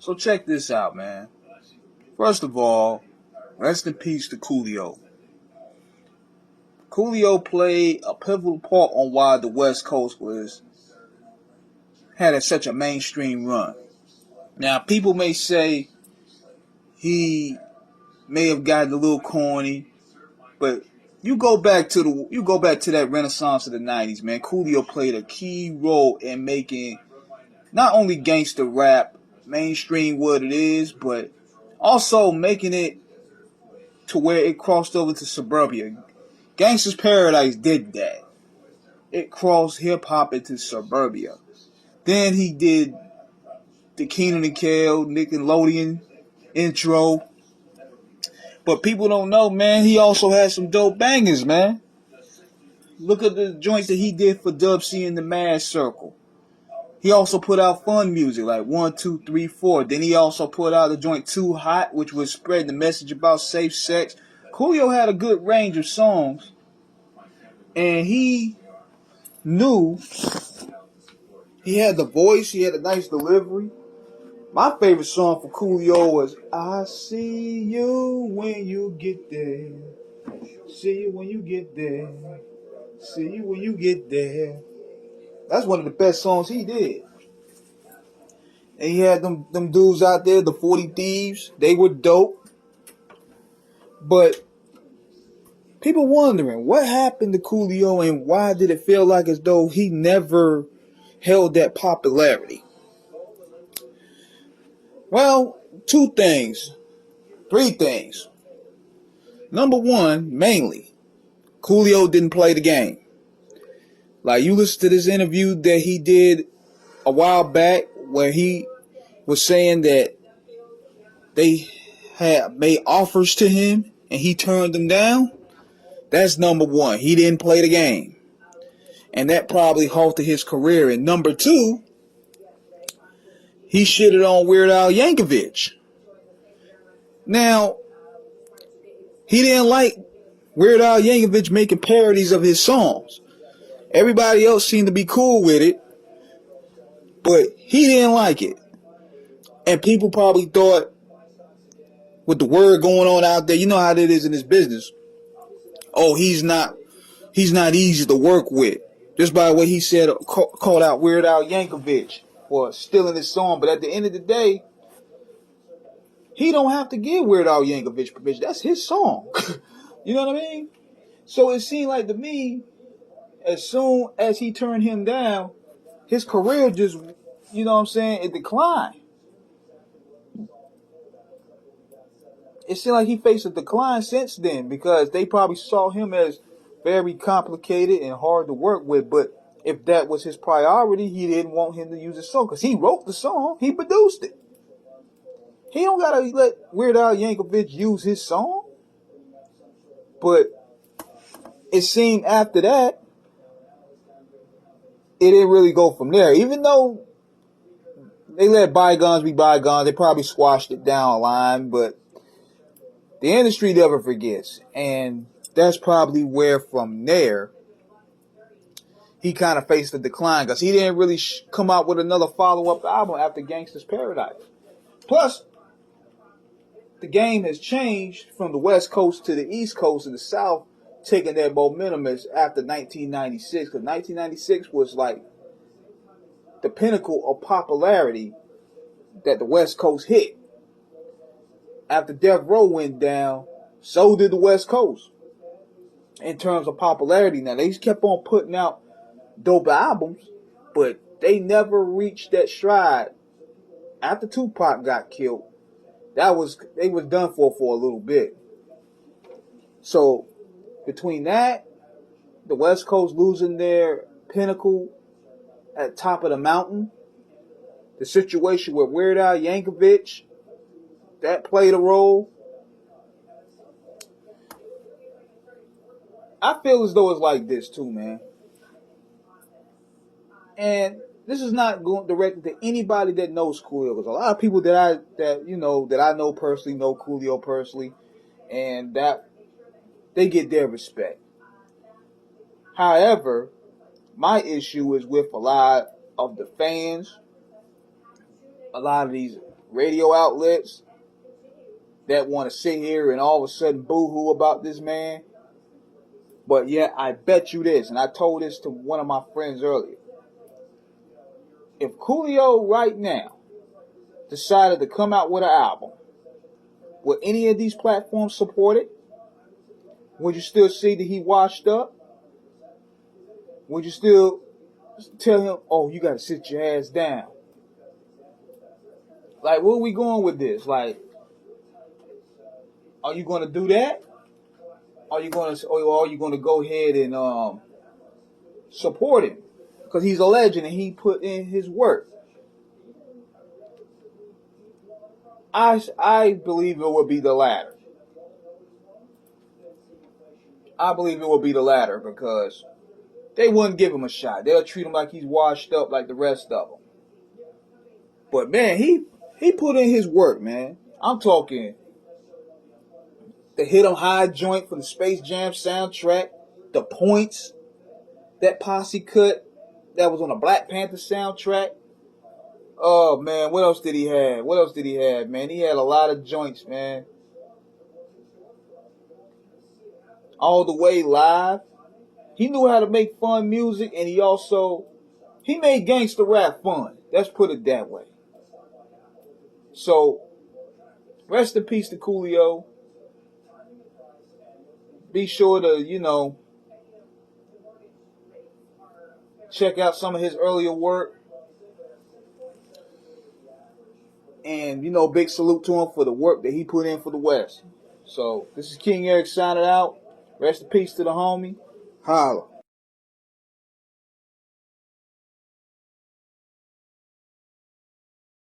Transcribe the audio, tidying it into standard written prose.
So check this out, man. First of all, rest in peace to Coolio. Coolio played a pivotal part on why the West Coast was had such a mainstream run. Now, people may say he may have gotten a little corny, but you go back to that Renaissance of the '90s, man. Coolio played a key role in making not only gangster rap mainstream what it is, but also making it to where it crossed over to suburbia. Gangsta's Paradise did that. It crossed hip hop into suburbia. Then he did the Keenan and Kel, Nickelodeon intro. But people don't know, man, he also had some dope bangers, man. Look at the joints that he did for Dub C in the Mad Circle. He also put out fun music like 1, 2, 3, 4. Then he also put out the joint Too Hot, which was spreading the message about safe sex. Coolio had a good range of songs, and he knew he had the voice, he had a nice delivery. My favorite song for Coolio was I See You When You Get There. See you when you get there. See you when you get there. That's one of the best songs he did. And he had them dudes out there, the 40 Thieves. They were dope. But people wondering, what happened to Coolio and why did it feel like as though he never held that popularity? Well, 2 things. 3 things. Number 1, mainly, Coolio didn't play the game. Like, you listen to this interview that he did a while back where he was saying that they had made offers to him and he turned them down. That's number 1. He didn't play the game. And that probably halted his career. And number 2, he shitted on Weird Al Yankovic. Now, he didn't like Weird Al Yankovic making parodies of his songs. Everybody else seemed to be cool with it, but he didn't like it. And people probably thought, with the word going on out there, you know how it is in this business. Oh, he's not easy to work with. Just by what he said, called out Weird Al Yankovic for stealing his song. But at the end of the day, he don't have to give Weird Al Yankovic permission. That's his song. You know what I mean? So it seemed like to me, as soon as he turned him down, his career just, you know what I'm saying, it declined. It seemed like he faced a decline since then because they probably saw him as very complicated and hard to work with. But if that was his priority, he didn't want him to use his song because he wrote the song, he produced it. He don't gotta let Weird Al Yankovic use his song. But it seemed after that, it didn't really go from there. Even though they let bygones be bygones, they probably squashed it down a line, but the industry never forgets. And that's probably where from there, he kind of faced a decline because he didn't really come out with another follow-up album after Gangsta's Paradise. Plus, the game has changed from the West Coast to the East Coast and the South, taking that momentum as after 1996. Because 1996 was like the pinnacle of popularity that the West Coast hit. After Death Row went down, so did the West Coast in terms of popularity. Now, they just kept on putting out dope albums, but they never reached that stride. After Tupac got killed, they was done for a little bit. So, between that, the West Coast losing their pinnacle at top of the mountain, the situation with Weird Al Yankovic, that played a role. I feel as though it's like this too, man. And this is not going directed to anybody that knows Coolio, because a lot of people that I know personally know Coolio personally, and that they get their respect. However, my issue is with a lot of the fans, a lot of these radio outlets that want to sit here and all of a sudden boo-hoo about this man. But yet, I bet you this, and I told this to one of my friends earlier. If Coolio right now decided to come out with an album, would any of these platforms support it? Would you still see that he washed up? Would you still tell him, oh, you got to sit your ass down? Like, where are we going with this? Like, are you going to do that? Are you going to go ahead and support him? Because he's a legend and he put in his work. I believe it would be the latter. I believe it would be the latter because they wouldn't give him a shot. They'll treat him like he's washed up like the rest of them. But man, he put in his work, man. I'm talking the Hit 'em High joint from the Space Jam soundtrack, the Points, that posse cut that was on the Black Panther soundtrack. Oh man, what else did he have? Man? He had a lot of joints, man. All the Way Live. He knew how to make fun music, and he made gangster rap fun. Let's put it that way. So, rest in peace to Coolio. Be sure to, check out some of his earlier work. And, big salute to him for the work that he put in for the West. So, this is King Eric signing out. Rest in peace to the homie. Holla.